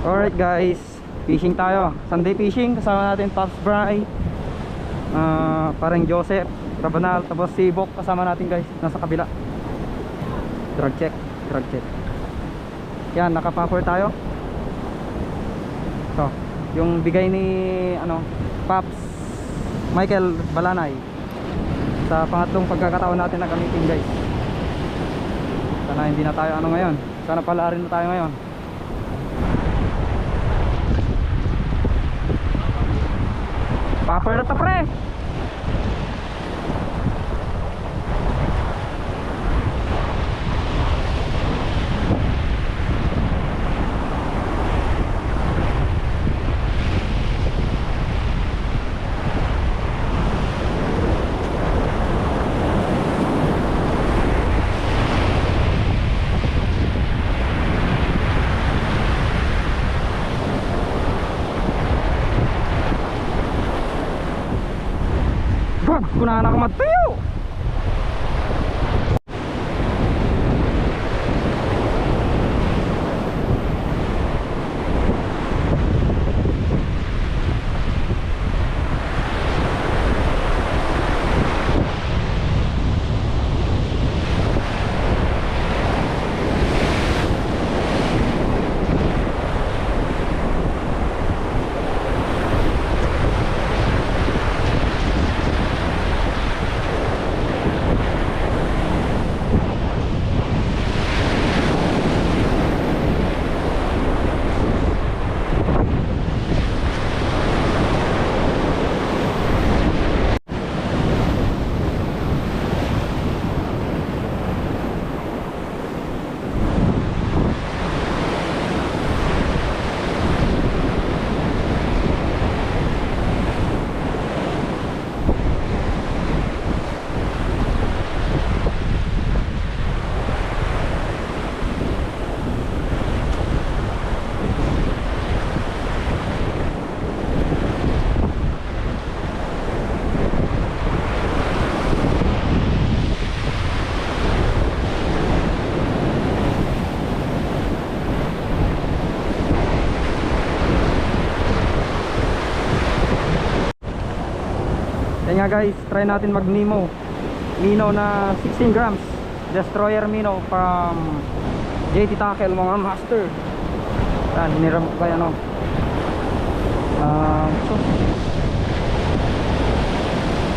Alright guys, fishing tayo. Sunday fishing, kasama natin Pops Bry, parang Joseph, Rabanal, tapos si Bok kasama natin guys, nasa kabila. Drag check. Yan, nakapapper tayo. So, yung bigay ni Pops Michael Balanay sa pangatlong pagkakataon natin na gamitin guys. Sana hindi na tayo ngayon. Sana pala rin na tayo ngayon. Popper na to pre. Kunahan ako magtuyo. Yan nga guys, try natin mag Nemo na 16 grams Destroyer Minnow from JT Tackle mga master. Yan, hiniram ko kaya so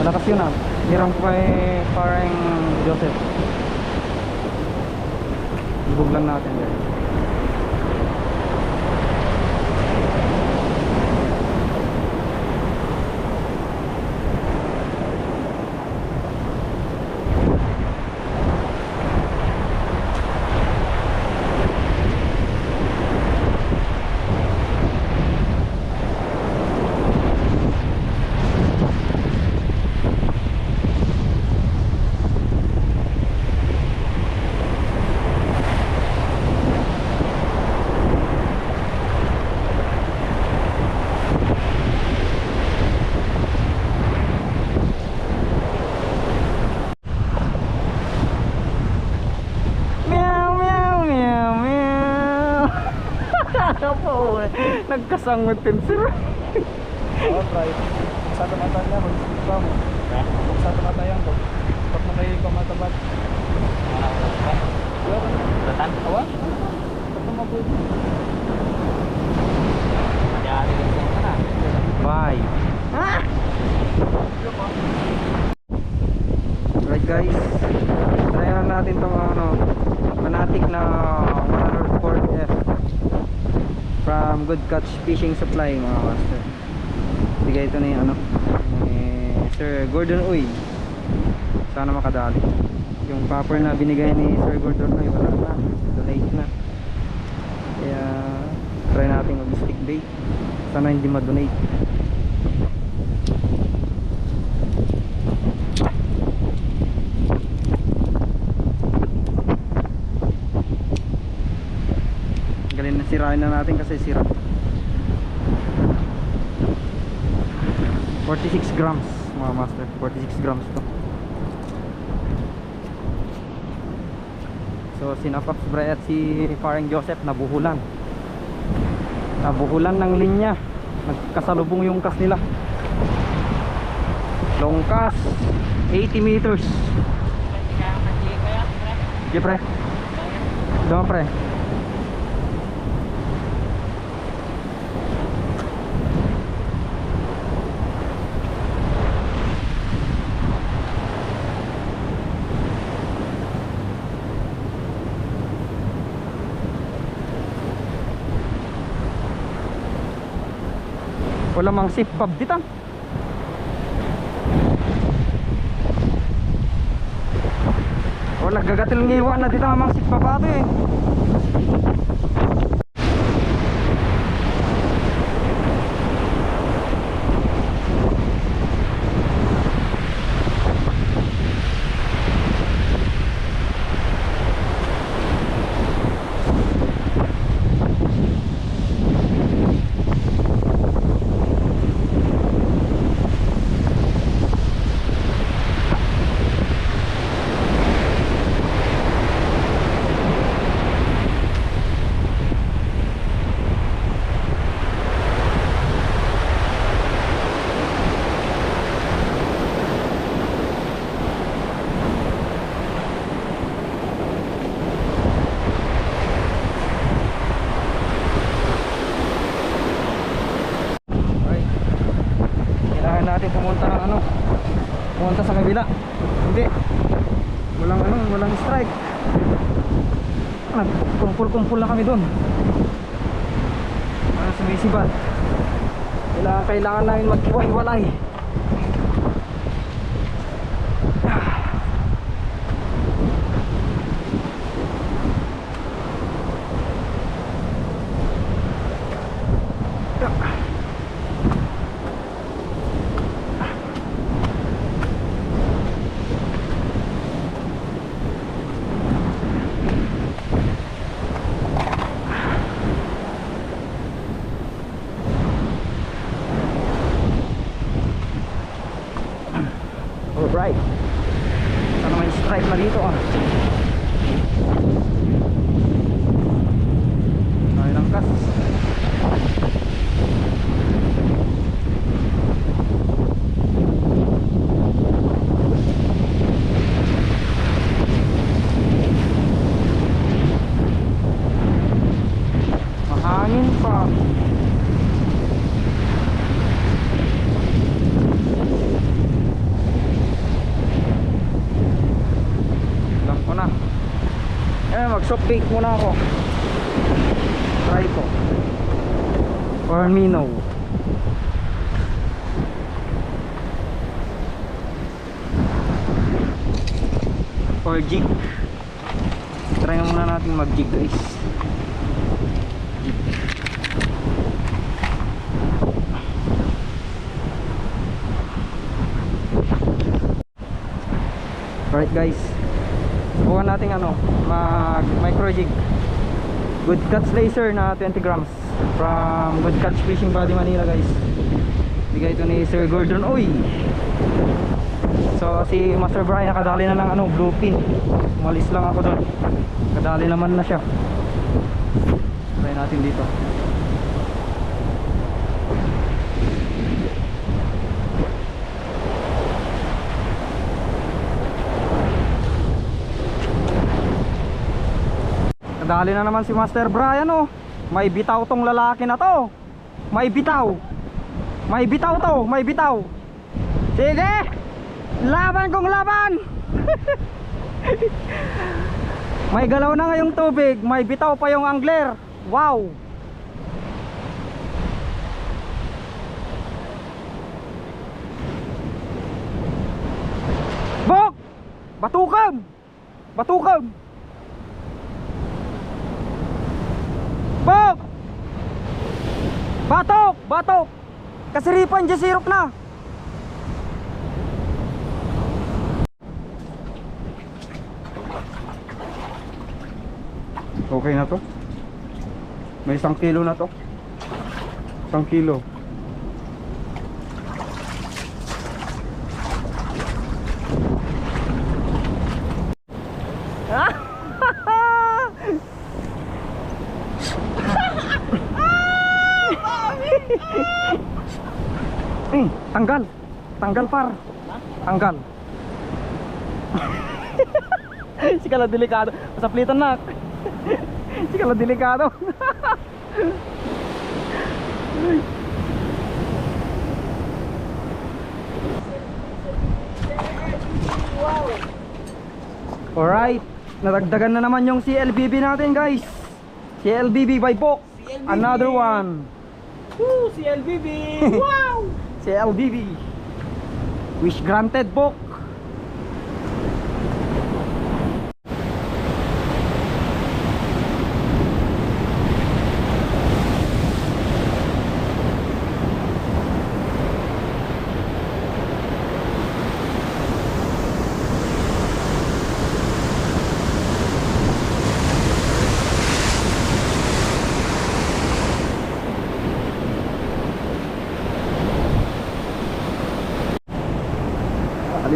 malakas yun hiniram ko kay parang Joseph. Ibog lang natin guys. Nagkasangutin sir. Alright. Sa mata niya, magsipa mo. Sa mata yan ko. Pag nakayin ko matabat. Ratan? Awa? Pag namabuhin mo. Magyari lang sa na. Bye. Right guys, try lang natin itong Fanatic na 140F from Good Catch Fishing Supply mga master. Bigay ito ni Sir Gordon Uy. Sana makadali. Yung popper na binigay ni Sir Gordon Uy wala na, donate na. Kaya try natin mag stick bait. Sana hindi ma-donate. Sirain na natin kasi sira. 46 grams mga master, 46 grams to. So sina Pops Bray at si Parang Joseph nabuhulan. Nabukulan ng linya. Nagkasalubong yung kas nila. Long cast 80 meters. Okay, pre. Doon, pre. Wala mang sip pub dito. Wala gagatil ngiwa na dito mang sip pub ato eh. Natin pumunta ng ano, pumunta sa kabila. Hindi, walang strike. Kumpul na kami doon. Sumisibat. Kailangan namin maghiwa-hiwalay. Alright. Sana may strike na dito ah. Tayo ng gas. Mahangin pa. Mag-soft bake muna ako. Try ko. Or minnow. Or jig. Try nga muna natin mag-jig guys. Alright guys, bukan natin ano, mag micro jig. Good Catch laser na 20 grams from Good Catch Fishing Body Manila guys. Bigay ito ni Sir Gordon Oy. So si Master Brian nakadali na ng ano, bluefin. Umalis lang ako doon. Kadali naman na siya. Try natin dito. Dali na naman si Master Brian oh. May bitaw tong lalaki na to. May bitaw. May bitaw to, may bitaw. Sige. Laban kong laban. May galaw na ngayong tubig, may bitaw pa yung angler. Wow. Bok! Batukam. Batukam. Bok! Batok! Batok! Kasiripan dyan sirok na. Okay na to. May 1 kilo na to. 1 kilo. Tanggal. Tanggal par. Tanggal. Sikala delikado. Pasaplitan na. Sikala delikado. Alright, nadagdagan na naman yung CLBB natin guys. CLBB by Bok. Another one. Woo! CLBB! Wow! CLBB. Wish granted Bok.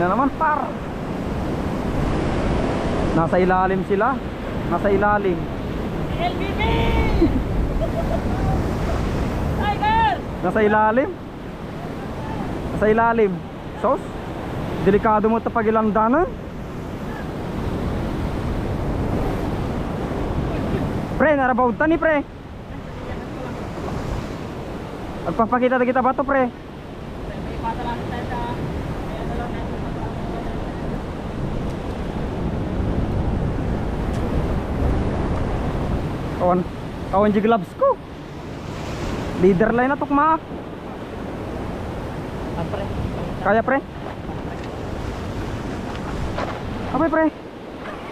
Na naman par. Nasa ilalim sila. Nasa ilalim. CLBB! Tiger! Nasa ilalim. Nasa ilalim. Sos. Delikado mo ito pag ilandanan. Pre, narabaw tani pre. Magpapakita na kita ba ito pre? Kawan di gloves ko. Leader line na tukma. Pre. Kaya pre? Apa pre?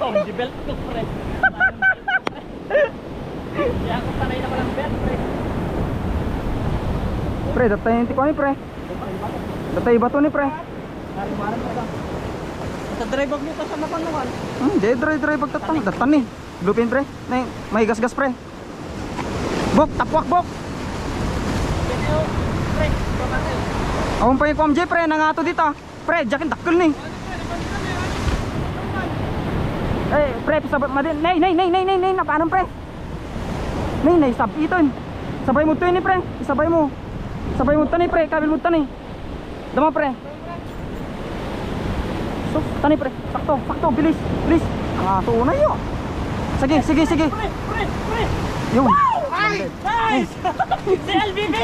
Tom, di belt ko pre. Kaya ako sanay na walang belt pre. Pre, datay hindi ko ni pre. Datay ba to ni pre? Maram pa. Sa drive mo ta sa mapanukan. Dre pagtatang datan ni. Lupin pre. Nay, may gas pre. Bok, tapwak bok. Pre, babay. Awon pa yung komje pre, nangato dito. Pre, jakin dakkel ni. Eh, pre, sabat madin. Nay, napaanong pre? Nay, sab iton. Sabay mo to ni pre. Sabay mo. Sabay mo tani pre, kabil mo tani. Dama pre. So, tani pre. Sakto, bilis. Nangato na yo. Sige. Pre. Yun. Nice! CLBB!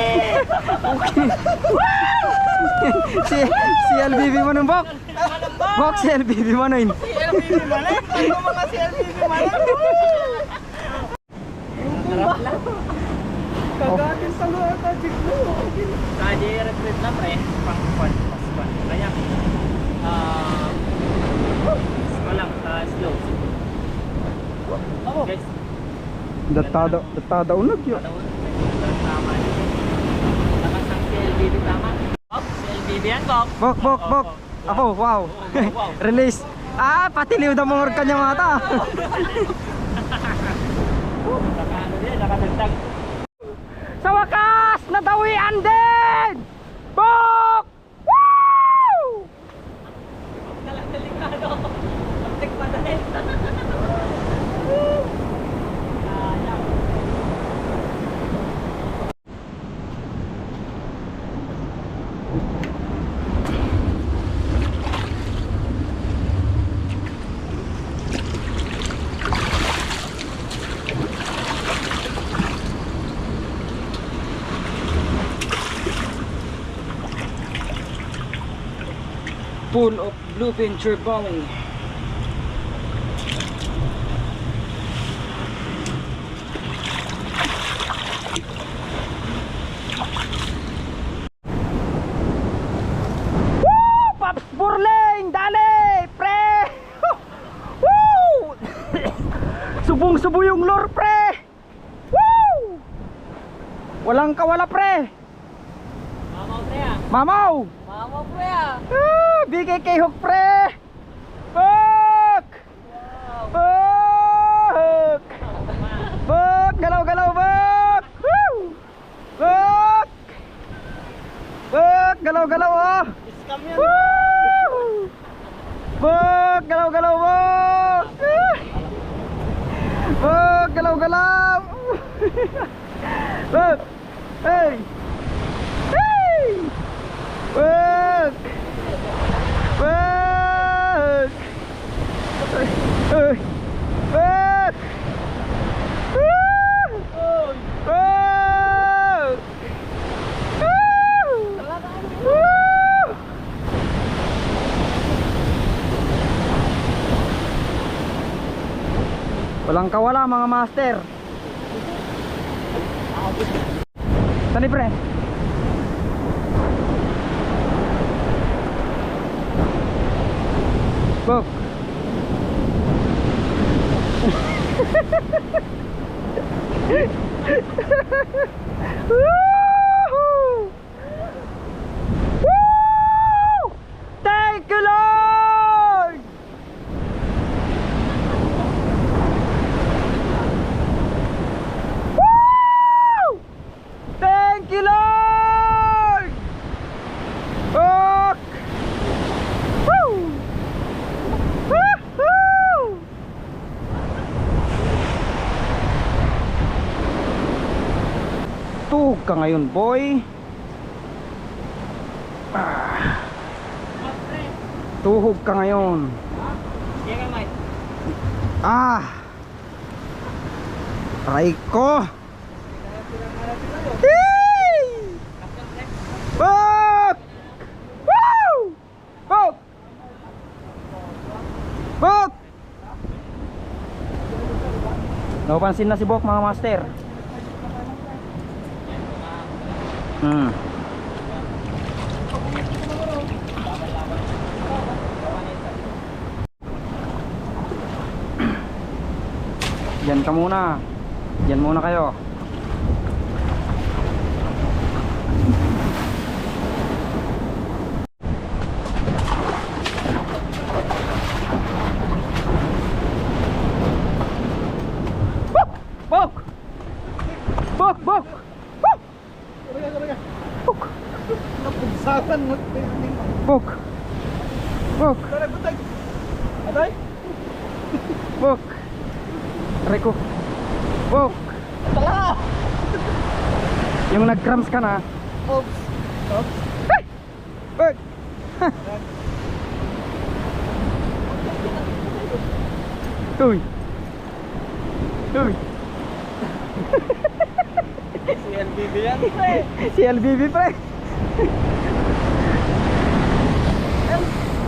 Si LBB mo nun Bok. Bok, si LBB mo nun. CLBB malam? Ano mga CLBB malam? Kagatin sa luha ka, Jiglo. Kaya retreat na pre, pang-pan. Kaya, walang slow. Guys, Datada unag yun. tama niyo. Lakas ng CLBB tama. CLBB yan, Bok. Bok. Ako, wow. Release. Patiliw na mga kanya mata. Nakadagdag. Sa wakas, nadawian din! Bok! Woo! Delikado. Pagtik pa dahil. Full of bluefin turbine. Woo! Paps Burling! Dali! Pre! Woo! Subong-subo yung lure, pre! Woo! Walang kawala, pre! Mamaw pre ah. Mamaw! Mamaw pre ah. BKK hook pre! Bok! Bok! Bok! Galaw-galaw bok! Woo! Bok! Bok! Galaw-galaw oh! Scam yan. Woo! Bok! Galaw-galaw bok! Bok! Galaw-galaw! Bok! Hey! Hey! Wag! Wag! Uy! Wag! Woo! Wag! Woo! Walang kawala mga master. Tani pre. Bok. Woohoo! Woo! Thank you, Lord! Woo! Thank you, Lord! Oh! Woo! Woohoo! Tuhog ka ngayon, boy. Tuhog ka ngayon. Aray ko. Hey! Bok! Woo! Bok! Bok! Napansin na si Bok mga master. Diyan ka muna. Diyan muna kayo. Bok! Bok! Bok! Napugsakan mo. Bok! Bok! Tara, butag. Atay? Bok! Aray ko. Bok! Tala! Yung nag-cramps ka na. Oops. Oops. Bok! Uy! Uy! Si LBB yan, pre. Si LBB pre!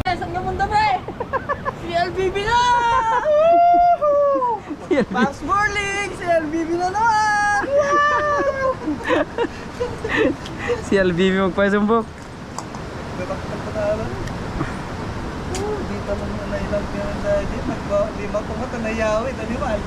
Saan ka munda, pre? Si LBB na! Si LBB. Max Burling! Si LBB na naman! Si LBB magpasumbok. Dito lang na nailag ka na dahil. Lima ko mo ito na yawi. Dali ba?